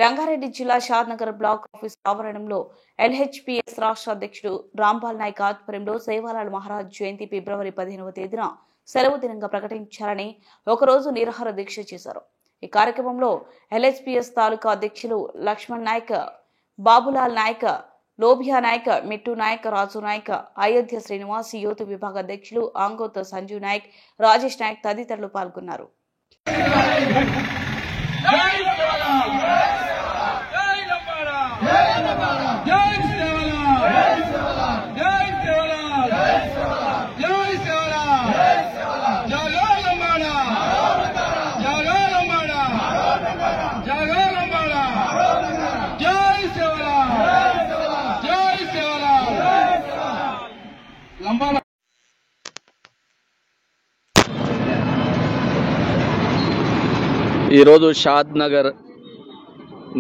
రంగారెడ్డి జిల్లా Shadnagar black office ఆవరణంలో LHPS రాష్ట్ర అధ్యక్షుడు రాంపాల్ నాయక్ ఆధ్వర్యంలో సేవాలాల్ మహారాజ్ జయంతి ఫిబ్రవరి 15వ తేదీన సెలవు దినంగా ప్రకటించాలని ఒకరోజు నిరాహార దీక్ష చేశారు. ఈ కార్యక్రమంలో ఎల్హెచ్పిఎస్ తాలూకా అధ్యక్షులు లక్ష్మణ్ నాయక్, బాబులాల్ నాయక్, లోభియా నాయక్, మిట్టు నాయక్, రాజు నాయక్, అయోధ్య శ్రీనివాస్, యూత్ విభాగ అధ్యక్షులు ఆంగోత్ సంజీవ్ నాయక్, రాజేష్ నాయక్ తదితరులు పాల్గొన్నారు. ఈరోజు షాద్నగర్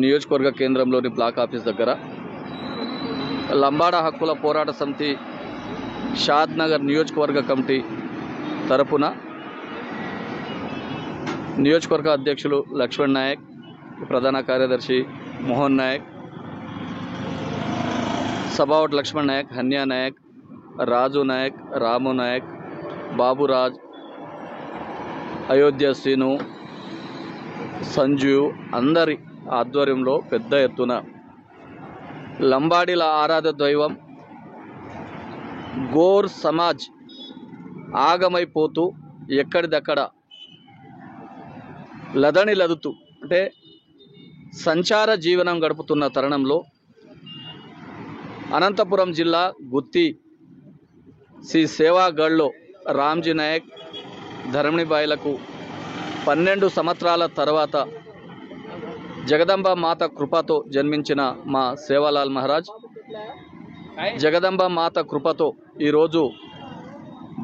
నియోజకవర్గ కేంద్రంలోని బ్లాక్ ఆఫీస్ దగ్గర లంబాడా హక్కుల పోరాట సమితి షాద్నగర్ నియోజకవర్గ కమిటీ తరపున నియోజకవర్గ అధ్యక్షులు లక్ష్మణ్ నాయక్, ప్రధాన కార్యదర్శి మోహన్ నాయక్, సబావట్ లక్ష్మణ్ నాయక్, హన్యా నాయక్, రాజు నాయక్, రాము నాయక్, బాబురాజ్, అయోధ్య శ్రీను, సంజీవ్ అందరి ఆధ్వర్యంలో పెద్ద ఎత్తున లంబాడీల ఆరాధ్య దైవం గోర్ సమాజ్ ఆగమైపోతూ ఎక్కడిదక్కడ లదణి లదుతూ అంటే సంచార జీవనం గడుపుతున్న తరుణంలో అనంతపురం జిల్లా గుత్తి శ్రీ సేవాగఢ్లో రామ్జీ నాయక్ ధరణిబాయిలకు 12 సంవత్సరాల తర్వాత జగదంబ మాత కృపతో జన్మించిన మా సేవాలాల్ మహారాజ్ జగదంబ మాత కృపతో ఈరోజు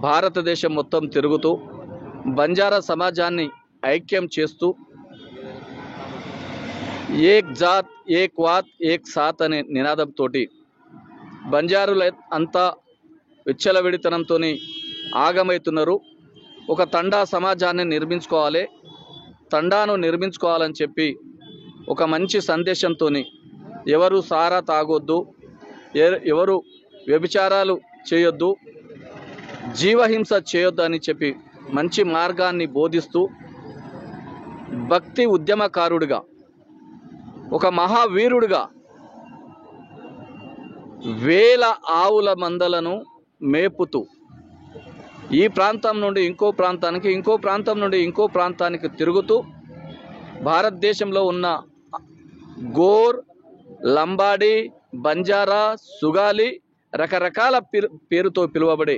భారతదేశం మొత్తం తిరుగుతూ బంజారా సమాజాన్ని ఐక్యం చేస్తూ ఏక్ జాత్ ఏక్ వాత్ ఏక్ సాత్ అనే నినాదంతో బంజారుల అంతా విచ్చలవిడితనంతో ఆగమవుతున్నారు. ఒక తండా సమాజాన్ని నిర్మించుకోవాలి, తండాను నిర్మించుకోవాలని చెప్పి ఒక మంచి సందేశంతో ఎవరు సారా తాగొద్దు, ఎవరు వ్యభిచారాలు చేయొద్దు, జీవహింస చేయొద్దు అని చెప్పి మంచి మార్గాన్ని బోధిస్తూ భక్తి ఉద్యమకారుడిగా ఒక మహావీరుడిగా వేల ఆవుల మందలను మేపుతూ ఈ ప్రాంతం నుండి ఇంకో ప్రాంతానికి, ఇంకో ప్రాంతం నుండి ఇంకో ప్రాంతానికి తిరుగుతూ భారతదేశంలో ఉన్న గోర్, లంబాడి, బంజారా, సుగాలి రకరకాల పేరుతో పిలువబడే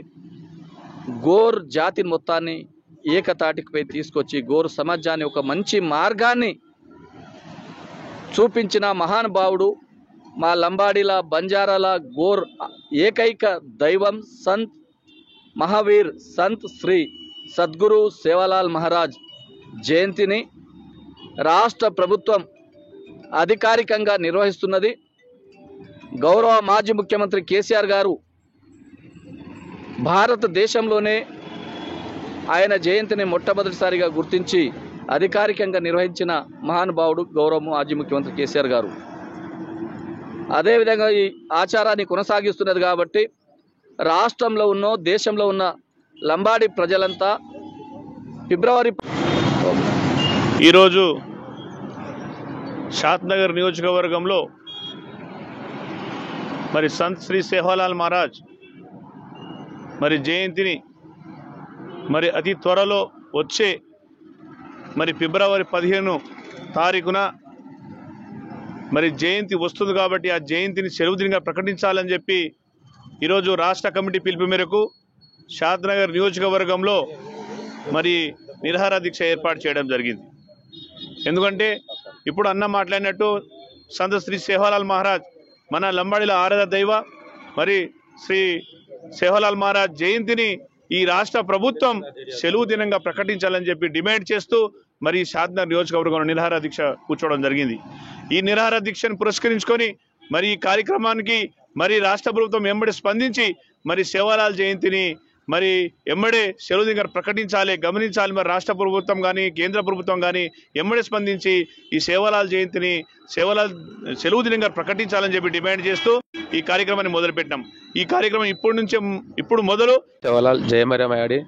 గోర్ జాతి మొత్తాన్ని ఏకతాటిపై తీసుకొచ్చి గోర్ సమాజాన్ని ఒక మంచి మార్గాన్ని చూపించిన మహానుభావుడు మా లంబాడీల, బంజారాల గోర్ ఏకైక దైవం సంత్ మహావీర్ సంత్ శ్రీ సద్గురు సేవాలాల్ మహారాజ్ జయంతిని రాష్ట్ర ప్రభుత్వం అధికారికంగా నిర్వహిస్తున్నది. గౌరవ మాజీ ముఖ్యమంత్రి కేసీఆర్ గారు భారతదేశంలోనే ఆయన జయంతిని మొట్టమొదటిసారిగా గుర్తించి అధికారికంగా నిర్వహించిన మహానుభావుడు గౌరవ మాజీ ముఖ్యమంత్రి కేసీఆర్ గారు. అదేవిధంగా ఈ ఆచారాన్ని కొనసాగిస్తున్నది కాబట్టి రాష్ట్రంలో ఉన్న, దేశంలో ఉన్న లంబాడి ప్రజలంతా ఫిబ్రవరి ఈరోజు షాద్నగర్ నియోజకవర్గంలో మరి సంత్ శ్రీ సేవాలాల్ మహారాజ్ మరి జయంతిని మరి అతి త్వరలో వచ్చే మరి ఫిబ్రవరి 15 తారీఖున మరి జయంతి వస్తుంది కాబట్టి ఆ జయంతిని సెలవు దినంగా ప్రకటించాలని చెప్పి ఈరోజు రాష్ట్ర కమిటీ పిలుపు మేరకు షాద్నగర్ నియోజకవర్గంలో మరి నిరాహార దీక్ష ఏర్పాటు చేయడం జరిగింది. ఎందుకంటే ఇప్పుడు అన్న మాట్లాడినట్టు సంత్ శ్రీ సేవాలాల్ మహారాజ్ మన లంబాడీల ఆరాధ్య దైవ మరి శ్రీ సేవాలాల్ మహారాజ్ జయంతిని ఈ రాష్ట్ర ప్రభుత్వం సెలవు దినంగా ప్రకటించాలని చెప్పి డిమాండ్ చేస్తూ మరి షాద్నగర్ నియోజకవర్గంలో నిరాహార దీక్ష కూర్చోవడం జరిగింది. ఈ నిరాహార దీక్షను పురస్కరించుకొని మరి ఈ కార్యక్రమానికి మరి రాష్ట్ర ప్రభుత్వం వెంబడి స్పందించి మరి సేవాలాల్ జయంతిని మరి ఎమ్మడే సెలవు దినం ప్రకటించాలి, గమనించాలి. మరి రాష్ట్ర ప్రభుత్వం కానీ కేంద్ర ప్రభుత్వం కానీ ఎమ్మడే స్పందించి ఈ సేవాలాల్ జయంతిని సెలవు దినంగా ప్రకటించాలని చెప్పి డిమాండ్ చేస్తూ ఈ కార్యక్రమాన్ని మొదలుపెట్టాం. ఈ కార్యక్రమం ఇప్పుడు మొదలు. సేవాలాల్ జయమరమయాడి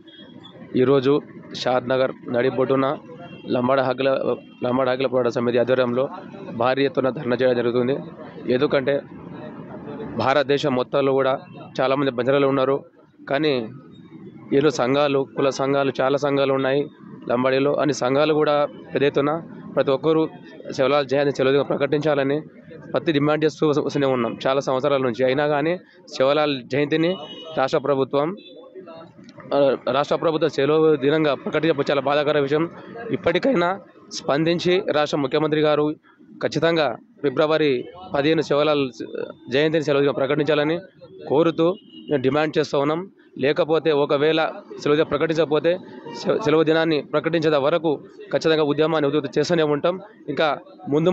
ఈరోజు షాద్నగర్ నడిబొడ్డున లంబాడ హక్కుల పోరాట సమితి ఆధ్వర్యంలో భారీ ఎత్తున ధర్నా చేయడం జరుగుతుంది. ఎందుకంటే భారతదేశం మొత్తంలో కూడా చాలామంది బంజారాలు ఉన్నారు. కానీ వీళ్ళు సంఘాలు, కుల సంఘాలు, చాలా సంఘాలు ఉన్నాయి లంబాడీలో. అన్ని సంఘాలు కూడా పెద్ద ఎత్తున ప్రతి ఒక్కరూ సేవాలాల్ జయంతి సెలవు ప్రకటించాలని ప్రతి డిమాండ్ చేస్తూ వస్తూనే ఉన్నాం చాలా సంవత్సరాల నుంచి. అయినా కానీ సేవాలాల్ జయంతిని రాష్ట్ర ప్రభుత్వం సెలవు దినంగా ప్రకటించడం చాలా బాధాకర విషయం. ఇప్పటికైనా స్పందించి రాష్ట్ర ముఖ్యమంత్రి గారు ఖచ్చితంగా ఫిబ్రవరి 15 సేవాలాల్ జయంతిని సెలవు ప్రకటించాలని కోరుతూ మేము డిమాండ్ చేస్తూ ఉన్నాం. లేకపోతే ఒకవేళ సెలవు ప్రకటించకపోతే సెలవు దినాన్ని ప్రకటించేంత వరకు ఖచ్చితంగా ఉద్యమాన్ని ఉధృతం చేస్తూనే ఉంటాం. ఇంకా ముందు